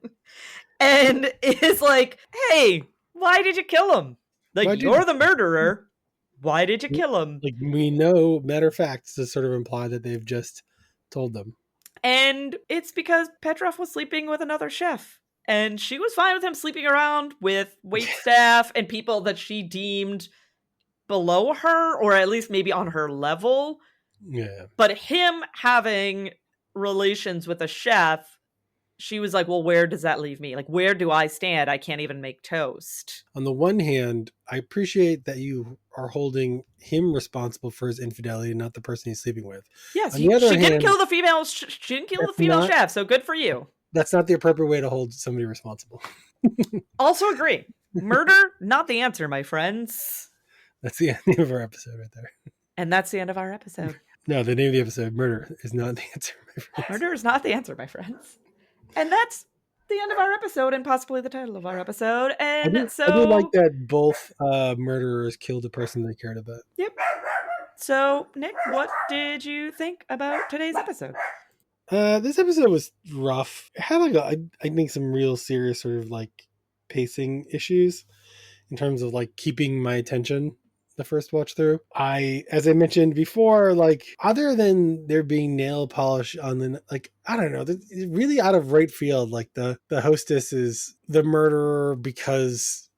and is like, hey, why did you kill him? Like, you're the murderer. Why did you kill him? Like, we know, matter of fact, to sort of imply that they've just told them. And it's because Petrov was sleeping with another chef. And she was fine with him sleeping around with wait staff and people that she deemed below her, or at least maybe on her level. Yeah. But him having relations with a chef, she was like, well, where does that leave me? Like, where do I stand? I can't even make toast. On the one hand, I appreciate that you are holding him responsible for his infidelity, not the person he's sleeping with. Yes, she didn't kill the female. She didn't kill the female chef. So good for you. That's not the appropriate way to hold somebody responsible. Also agree. Murder, not the answer, my friends. That's the end of our episode right there. And that's the end of our episode. No, the name of the episode, Murder, is not the answer, my friends. Murder is not the answer, my friends. And that's the end of our episode, and possibly the title of our episode. And I do like that both murderers killed the person they cared about. Yep. So, Nick, what did you think about today's episode? This episode was rough. It had I think some real serious sort of like pacing issues in terms of like keeping my attention the first watch through. As I mentioned before, like other than there being nail polish on the, like, I don't know, really out of right field, like the hostess is the murderer because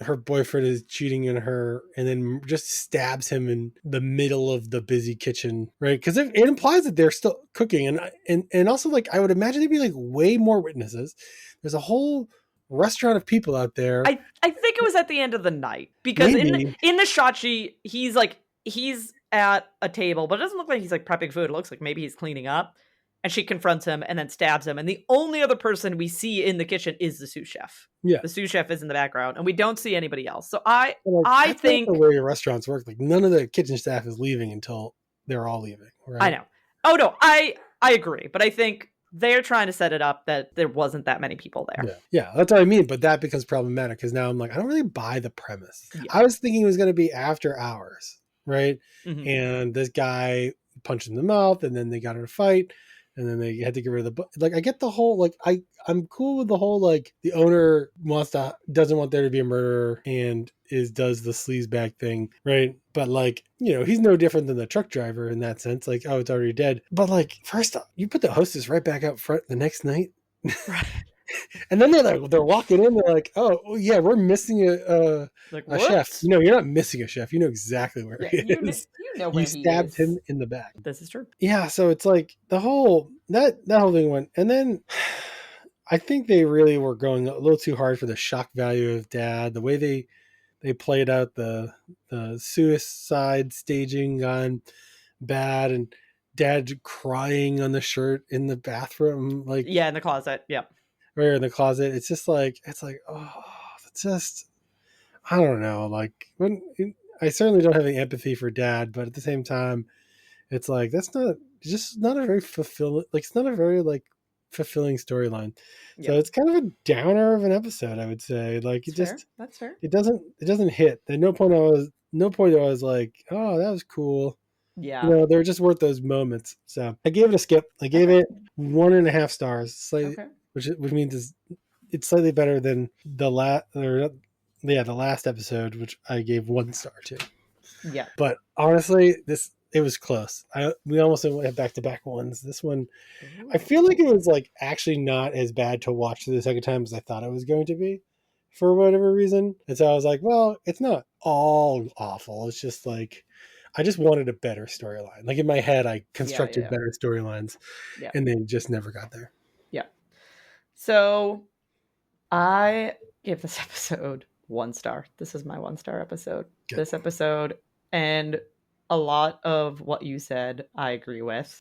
her boyfriend is cheating on her and then just stabs him in the middle of the busy kitchen, right? Because it implies that they're still cooking, and also like I would imagine there'd be like way more witnesses. There's a whole restaurant of people out there. I think it was at the end of the night, because in the shot he's at a table, but it doesn't look like he's like prepping food. It looks like maybe he's cleaning up, and she confronts him and then stabs him, and the only other person we see in the kitchen is the sous chef. Yeah, the sous chef is in the background, and we don't see anybody else. So I think the way restaurants work, like none of the kitchen staff is leaving until they're all leaving, right? I know. Oh no, I agree, but I think they're trying to set it up that there wasn't that many people there. Yeah, that's what I mean. But that becomes problematic because now I'm like, I don't really buy the premise. Yeah. I was thinking it was going to be after hours, right? Mm-hmm. And this guy punched in the mouth, and then they got in a fight, and then they had to get rid of the like. I get the whole like. I'm cool with the whole like the owner doesn't want there to be a murderer and does the sleazebag thing, right? But like, he's no different than the truck driver in that sense. Like, oh, it's already dead. But like, first off, you put the hostess right back out front the next night. Right. And then they're walking in. They're like, "Oh yeah, we're missing a chef." Whoops. No, you're not missing a chef. You know exactly where Yeah, he is. you know You where he stabbed is. him in the back. This is true. Yeah, so it's like the whole that whole thing went, and then I think they really were going a little too hard for the shock value of Dad. The way they played out the suicide staging gone bad, and Dad crying on the shirt in the bathroom, like in the closet. Yep. right in the closet. It's just like oh, it's just I don't know. Like I certainly don't have any empathy for Dad, but at the same time, it's like that's not a very fulfilling. Like it's not a very like fulfilling storyline. So it's kind of a downer of an episode, I would say. Like That's fair. it doesn't hit. At no point I was like, oh, that was cool. Yeah. They're just worth those moments. So I gave it a skip. I gave it 1.5 stars, slightly, which means it's slightly better than the last episode, which I gave 1 star to. Yeah. But honestly, it was close. We almost went back to back ones. This one, I feel like it was like actually not as bad to watch the second time as I thought it was going to be, for whatever reason. And so I was like, well, it's not all awful. It's just like I just wanted a better storyline. Like in my head, I constructed better storylines, and they just never got there. Yeah. So I give this episode 1 star. This is my 1 star episode. Good. This episode, and a lot of what you said, I agree with.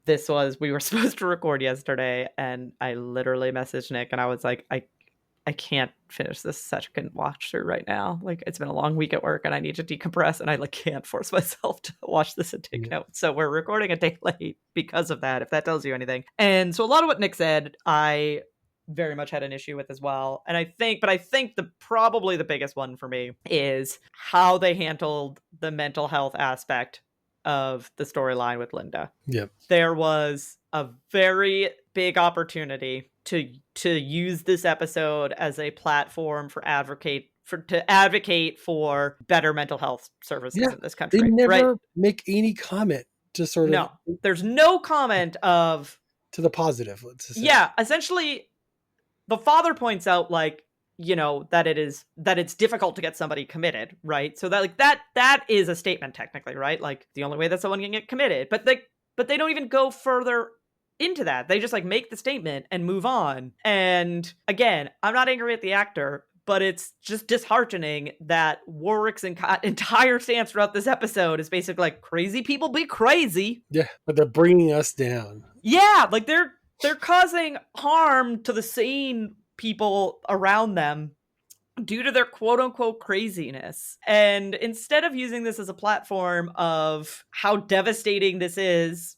We were supposed to record yesterday, and I literally messaged Nick, and I was like, I can't finish this second watch through right now. Like, it's been a long week at work, and I need to decompress, and I like can't force myself to watch this and take notes. So we're recording a day late because of that, if that tells you anything. And so a lot of what Nick said, I very much had an issue with as well. And I think probably the biggest one for me is how they handled the mental health aspect of the storyline with Linda. Yep. There was a very big opportunity to use this episode as a platform to advocate for better mental health services in this country. They never make any comment to sort of. No, there's no comment of to the positive. Let's say. Yeah, essentially, the father points out that it's difficult to get somebody committed, right? So that is a statement technically, right? Like the only way that someone can get committed, but they don't even go further into that. They just like make the statement and move on. And again, I'm not angry at the actor, but it's just disheartening that Warwick's entire stance throughout this episode is basically like, crazy people be crazy. Yeah, but they're bringing us down. Yeah, like they're causing harm to the sane people around them due to their quote unquote craziness. And instead of using this as a platform of how devastating this is,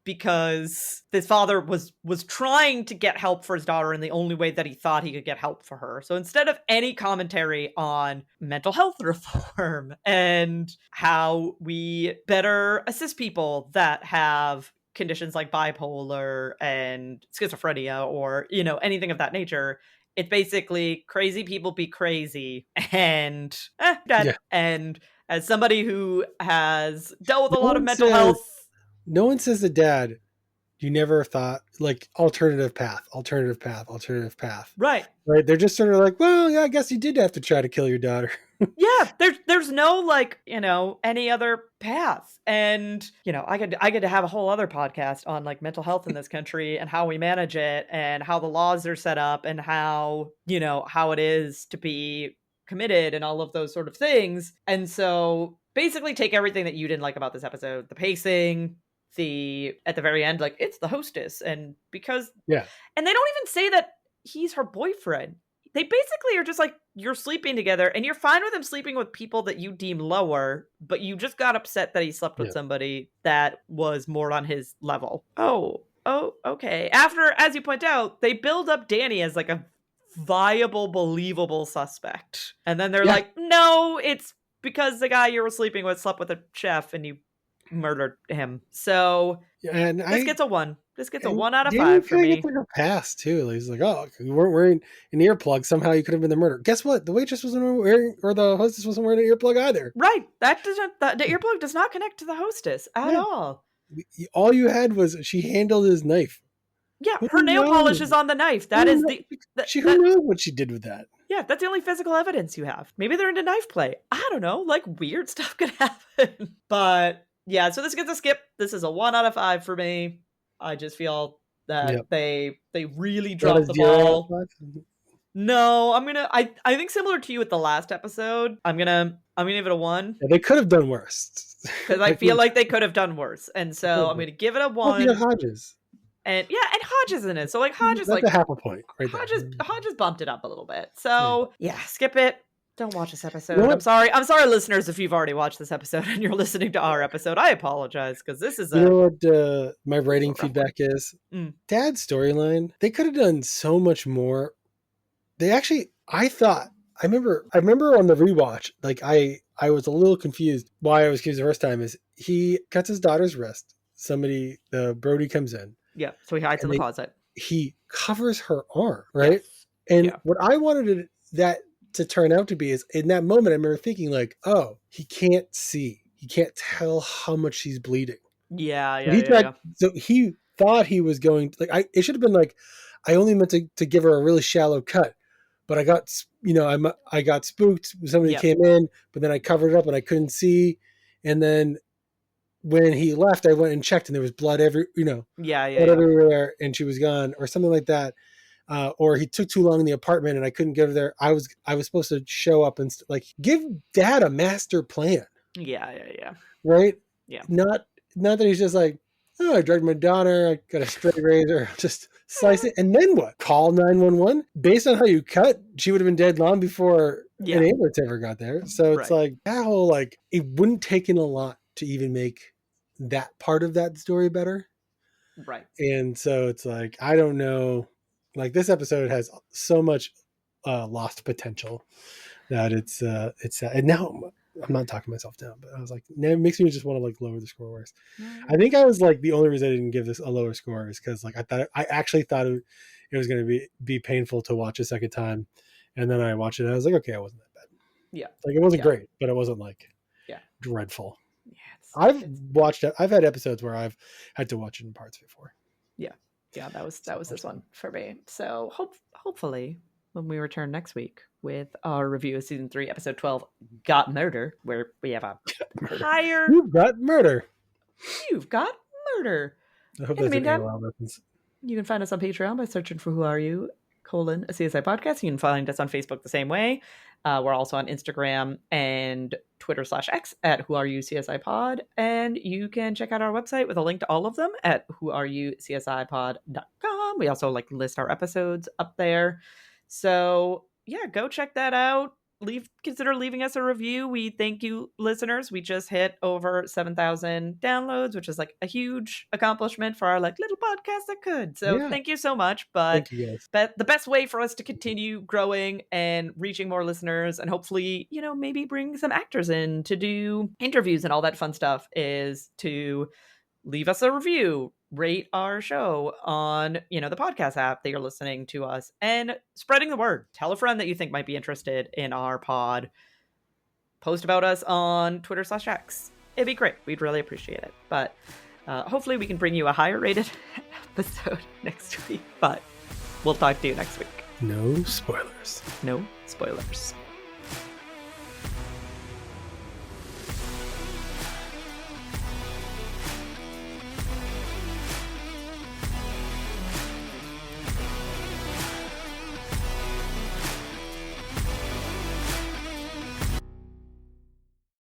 because this father was trying to get help for his daughter in the only way that he thought he could get help for her. So instead of any commentary on mental health reform and how we better assist people that have conditions like bipolar and schizophrenia or, anything of that nature, it's basically crazy people be crazy. And and as somebody who has dealt with a lot of mental health, no one says to Dad, you never thought like alternative path. Right. They're just sort of like, well, yeah, I guess you did have to try to kill your daughter. Yeah, there's no any other path. And, I get to have a whole other podcast on like mental health in this country and how we manage it and how the laws are set up and how, how it is to be committed and all of those sort of things. And so basically take everything that you didn't like about this episode, the pacing, at the very end, like it's the hostess. And because, and they don't even say that he's her boyfriend. They basically are just like, you're sleeping together and you're fine with him sleeping with people that you deem lower, but you just got upset that he slept with somebody that was more on his level. Oh, okay. After, as you point out, they build up Danny as like a viable, believable suspect. And then they're like, no, it's because the guy you were sleeping with slept with a chef and you murdered him. So this gets a 1. This gets a 1 out of 5 for me. Gets like a pass too. He's like, oh, you weren't wearing an earplug. Somehow you could have been the murderer. Guess what? The waitress wasn't wearing, or the hostess wasn't wearing an earplug either. Right. The earplug does not connect to the hostess at all. All you had was she handled his knife. Yeah, Who her nail knows? polish is on the knife. That Who is knows? the Who knows what she did with that? Yeah, that's the only physical evidence you have. Maybe they're into knife play. I don't know. Like, weird stuff could happen. But yeah, so this gets a skip. This is a 1 out of 5 for me. I just feel that they really dropped the ball. No, I think similar to you with the last episode. I'm gonna give it a 1. Yeah, they could have done worse. Because I feel like they could have done worse. And so I'm gonna give it a 1. Well, Hodges. And Hodges in it. So like Hodges, that's like a half a point right Hodges bumped it up a little bit. So yeah, skip it. Don't watch this episode. I'm sorry, listeners, if you've already watched this episode and you're listening to our episode. I apologize because this is you know what my writing feedback is. Dad's storyline. They could have done so much more. They actually, I remember on the rewatch, like I was a little confused. Why I was confused the first time is he cuts his daughter's wrist. The Brody comes in. Yeah, so he hides in the closet. He covers her arm, right? Yes. And what I wanted that to turn out to be is in that moment, I remember thinking like, oh, he can't see. He can't tell how much she's bleeding. Yeah. So he thought he was going to, like, it should have been like, I only meant to give her a really shallow cut, but I got, I got spooked. Somebody came in, but then I covered it up and I couldn't see. And then when he left, I went and checked and there was blood blood everywhere and she was gone or something like that. Or he took too long in the apartment and I couldn't get her there. I was supposed to show up and give Dad a master plan. Yeah. Right? Yeah. Not that he's just like, oh, I dragged my daughter. I got a straight razor. Just slice it. And then what? Call 911? Based on how you cut, she would have been dead long before an ambulance ever got there. So it's like that whole, it wouldn't take in a lot to even make that part of that story better. Right. And so it's like, I don't know. Like this episode has so much lost potential that it's sad. And now I'm not talking myself down, but I was like, now it makes me just want to lower the score worse. I think I was the only reason I didn't give this a lower score is because I actually thought it was going to be painful to watch a second time, and then I watched it and I was like, okay, it wasn't that bad. Yeah, it wasn't great, but it wasn't dreadful. Yeah, I've had episodes where I've had to watch it in parts before. Yeah, that was this one for me. So hopefully when we return next week with our review of season 3, episode 12, Got Murder, where we have a higher. You've got murder. I hope in the meantime, you can find us on Patreon by searching for Who Are You? A CSI podcast. You can find us on Facebook the same way. We're also on Instagram and Twitter /X at Who Are You CSI Pod. And you can check out our website with a link to all of them at whoareyoucsipod.com. We also list our episodes up there. So yeah, go check that out. Consider leaving us a review. We thank you, listeners. We just hit over 7,000 downloads, which is a huge accomplishment for our little podcast that could. So thank you so much. But the best way for us to continue growing and reaching more listeners and hopefully, maybe bring some actors in to do interviews and all that fun stuff is to leave us a review, rate our show on, the podcast app that you're listening to us, and spreading the word. Tell a friend that you think might be interested in our pod. Post about us on Twitter /X. It'd be great. We'd really appreciate it. But hopefully we can bring you a higher rated episode next week. But we'll talk to you next week. No spoilers. No spoilers.